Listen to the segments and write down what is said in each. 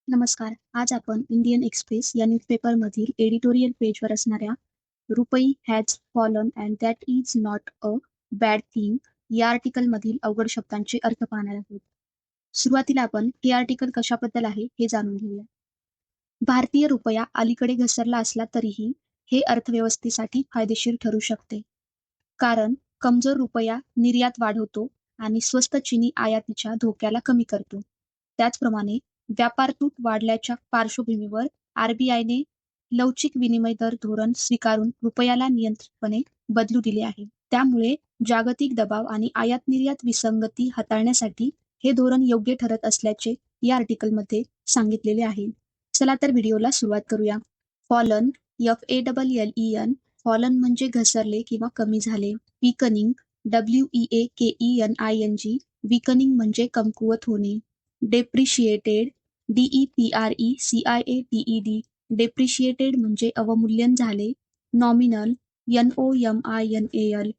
नमस्कार. आज आपण इंडियन एक्सप्रेस या न्यूजपेपरमधील एडिटोरियल पेजवर असणाऱ्या "rupee has fallen and that is not a bad thing" या आर्टिकलमधील अवघड शब्दांचे अर्थ पाहणार आहोत. सुरुवातीला आपण हे आर्टिकल कशाबद्दल आहे हे जाणून घेऊया. भारतीय रुपया अलीकडे घसरला असला तरीही हे अर्थव्यवस्थेसाठी फायदेशीर ठरू शकते. कारण कमजोर रुपया निर्यात वाढवतो आणि स्वस्त चीनी आयातीच्या धोक्याला कमी करतो. त्याचप्रमाणे व्यापार तूट वाढल्याच्या पार्श्वभूमीवर आरबीआयने लवचिक विनिमय दर धोरण स्वीकारून रुपयाला नियंत्रितपणे बदलू दिले आहे. त्यामुळे जागतिक दबाव आणि आयात-निर्यात विसंगती हाताळण्यासाठी हे धोरण योग्य ठरत असल्याचे या आर्टिकलमध्ये सांगितलेले आहे. चला तर व्हिडिओला सुरुवात करूया. फॉलन, FALLEN, फॉलन म्हणजे घसरले किंवा कमी झाले. वीकनिंग, WEAKENING, वीकनिंग म्हणजे कमकुवत होणे. डेप्रिशिएटेड, DEPRECIATED, डेप्रिशिएटेड म्हणजे अवमूल्यन झाले. नॉमिनल, NOMINAL,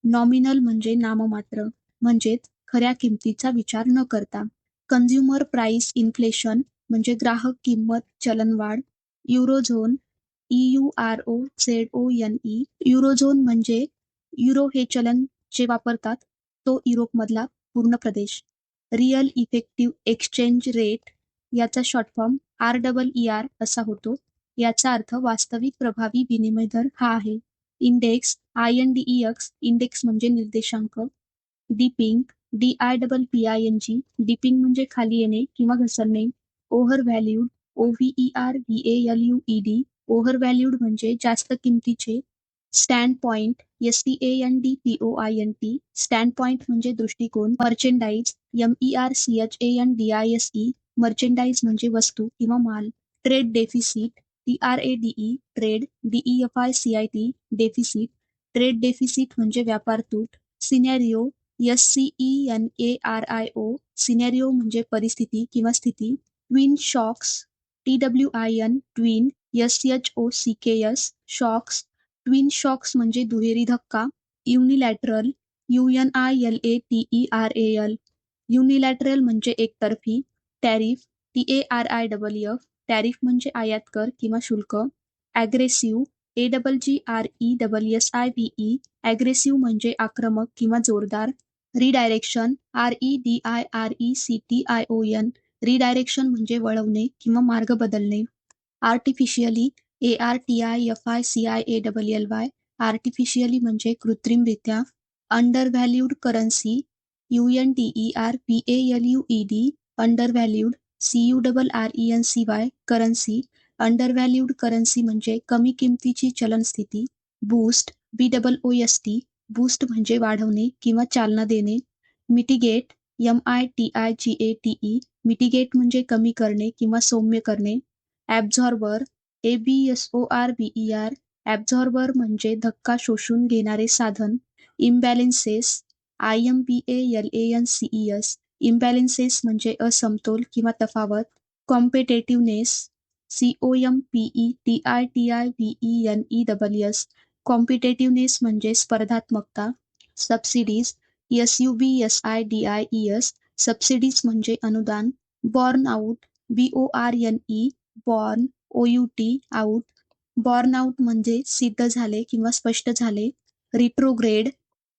नॉमिनल म्हणजे नाममात्र, म्हणजेच खऱ्या किमतीचा विचार न करता. कन्झ्युमर प्राइस इन्फ्लेशन म्हणजे ग्राहक किंमत चलनवाढ. युरोझोन, EUROZONE, युरोझोन म्हणजे युरो हे चलन जे वापरतात तो युरोपमधला पूर्ण प्रदेश. रिअल इफेक्टिव्ह एक्सचेंज रेट याचा शॉर्ट फॉर्म REER असा होतो. याचा अर्थ वास्तविक प्रभावी विनिमय दर हा आहे. इंडेक्स, INDEX, इंडेक्स म्हणजे निर्देशांक. डिपिंग, DIPPING, डिपिंग म्हणजे खाली येणे किंवा घसरणे. Overvalued, OVERVALUED, overvalued म्हणजे जास्त किमतीचे. Standpoint, STANDPOINT, standpoint म्हणजे दृष्टिकोन. मर्चेंडाईज, MERCHANDISE, मर्चेंडाईज म्हणजे वस्तू किंवा माल. Trade deficit, TRADE, trade, DEFICIT, deficit, trade deficit म्हणजे व्यापार तूट. सिनॅरिओ, SCENARIO, सिनॅरिओ म्हणजे परिस्थिती किंवा स्थिती. Twin shocks, TWIN, twin, SHOCKS, shocks, twin shocks म्हणजे दुहेरी धक्का. युनिलॅटरल, UNILATERAL, युनिलॅटरल म्हणजे एकतर्फी. टॅरिफ, TARIFF, टॅरिफ म्हणजे आयात कर किंवा शुल्क. ॲग्रेसिव्ह, AGGRESSIVE, ॲग्रेसिव्ह म्हणजे आक्रमक किंवा जोरदार. रिडायरेक्शन, REDIRECTION, रिडायरेक्शन म्हणजे वळवणे किंवा मार्ग बदलणे. आर्टिफिशियली, ARTIFICIALLY, आर्टिफिशियली म्हणजे कृत्रिमरित्या. Undervalued currency, UNDERVALUED, undervalued. CURRENCY, currency, undervalued currency म्हणजे कमी किमतीची चलनस्थिती. बूस्ट, BOOST, बूस्ट म्हणजे वाढवणे किंवा चालना देणे. मिटिगेट, MITIGATE, मिटिगेट म्हणजे कमी करणे किंवा सौम्य करणे. ॲब्झॉर्बर, ABSORBER, ॲब्झॉर्बर म्हणजे धक्का शोषून घेणारे साधन. इम्बॅलेन्सेस, IMBALANCES, इम्बॅलेन्सेस म्हणजे असमतोल किंवा तफावत. कॉम्पिटेटिव्हनेस, COMPETITIVENEWS, कॉम्पिटेटिव्हनेस म्हणजे स्पर्धात्मकता. सबसिडीज, SUBSIDIES, सबसिडीज म्हणजे अनुदान. Born out, BORNE, born, OUT, out, born out म्हणजे सिद्ध झाले किंवा स्पष्ट झाले. रिट्रोग्रेड,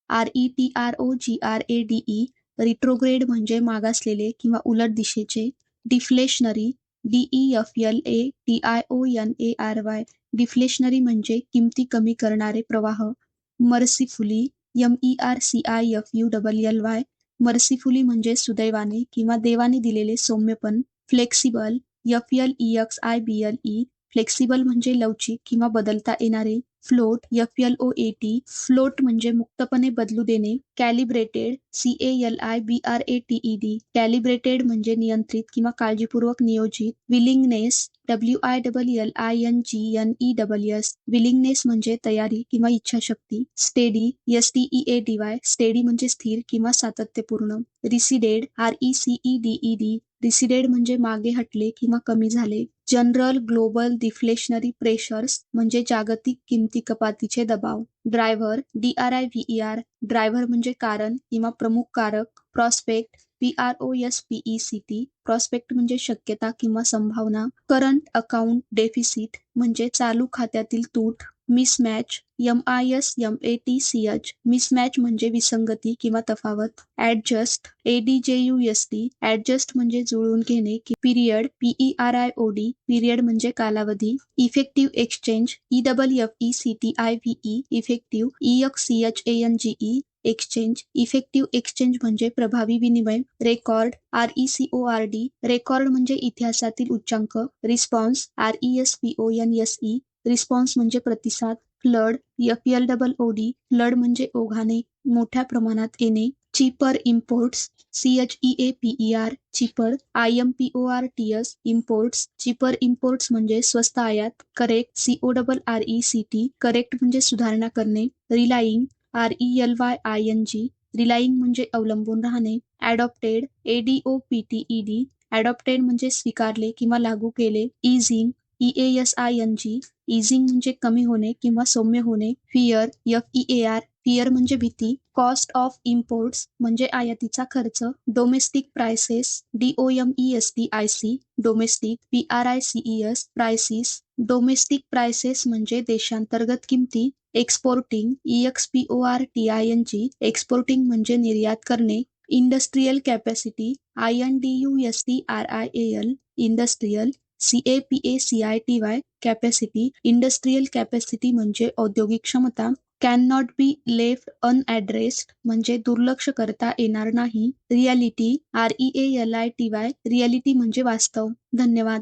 RETROGRADE, रिट्रोग्रेड म्हणजे मागासलेले किंवा उलट दिशेचे. डिफ्लेशनरी, DEFLATIONARY, डिफ्लेशनरी म्हणजे किमती कमी करणारे प्रवाह. मर्सिफुली, MERCIFULLY, मर्सिफुली म्हणजे सुदैवाने किंवा देवाने दिलेले सौम्यपण. फ्लेक्सिबल, FLEXIBLE, फ्लेक्सिबल म्हणजे लवचिक किंवा बदलता येणारे. फ्लोट, FLOAT, फ्लोट म्हणजे मुक्तपणे बदलू देणे. कॅलिब्रेटेड, CALIBRATED, कॅलिब्रेटेड म्हणजे नियंत्रित किंवा काळजीपूर्वक नियोजित. विलिंगनेस, WILLINGNEWS, विलिंगनेस म्हणजे तयारी किंवा इच्छाशक्ती. स्टेडी, STEADY, स्टेडी म्हणजे स्थिर किंवा सातत्यपूर्ण. रिसिडेड, RECEDED, रिसिडेड म्हणजे मागे हटले किंवा कमी झाले. जनरल ग्लोबल डिफ्लेशनरी प्रेशर्स म्हणजे जागतिक किमती कपातीचे दबाव. ड्रायव्हर, DRIVER, ड्रायव्हर म्हणजे कारण किंवा प्रमुख कारक. प्रॉस्पेक्ट, PROSPECT, प्रॉस्पेक्ट म्हणजे शक्यता किंवा संभावना. करंट अकाउंट डेफिसिट म्हणजे चालू खात्यातील तूट. मिसमॅच MISMATCH, मिसमॅच म्हणजे विसंगती किंवा तफावत. ऍडजस्ट ADJUST, ऍडजस्ट म्हणजे जुळवून घेणे. पिरियड PERIOD, पिरियड म्हणजे कालावधी. Effective exchange EFFECTIVE, effective EXCHANGE, exchange. Effective exchange म्हणजे प्रभावी विनिमय. रेकॉर्ड RECORD, रेकॉर्ड म्हणजे इतिहासातील उच्चांक. रिस्पॉन्स RESPONSE, रिस्पॉन्स म्हणजे प्रतिसाद. फ्लड FLOOD, फ्लड म्हणजे ओघाने, मोठ्या प्रमाणात येणे. Cheaper imports CHEAPER, cheaper. IMPORTS, imports. Cheaper imports म्हणजे स्वस्त आयात. करेक्ट CORRECT, करेक्ट म्हणजे सुधारणा करणे. रिलाईंग RELYING, रिलाईंग म्हणजे अवलंबून राहणे. ॲडॉप्टेड ADOPTED, ॲडॉप्टेड म्हणजे स्वीकारले किंवा लागू केले. इझिंग EASING, इझिंग म्हणजे कमी होणे किंवा सौम्य होणे. फिअर FEAR, फिअर म्हणजे भीती. कॉस्ट ऑफ इम्पोर्ट्स म्हणजे आयातीचा खर्च. Domestic prices DOMESTIC, domestic. PRICES, prices. Domestic prices म्हणजे देशांतर्गत किमती. एक्सपोर्टिंग EXPORTING, एक्सपोर्टिंग म्हणजे निर्यात करणे. Industrial capacity INDUSTRIAL, industrial. CAPACITY, capacity. Industrial capacity म्हणजे औद्योगिक क्षमता. कॅन नॉट बी लेफ्ट अनॲड्रेस्ड म्हणजे दुर्लक्ष करता येणार नाही. रियालिटी REALITY, रियालिटी म्हणजे वास्तव. धन्यवाद.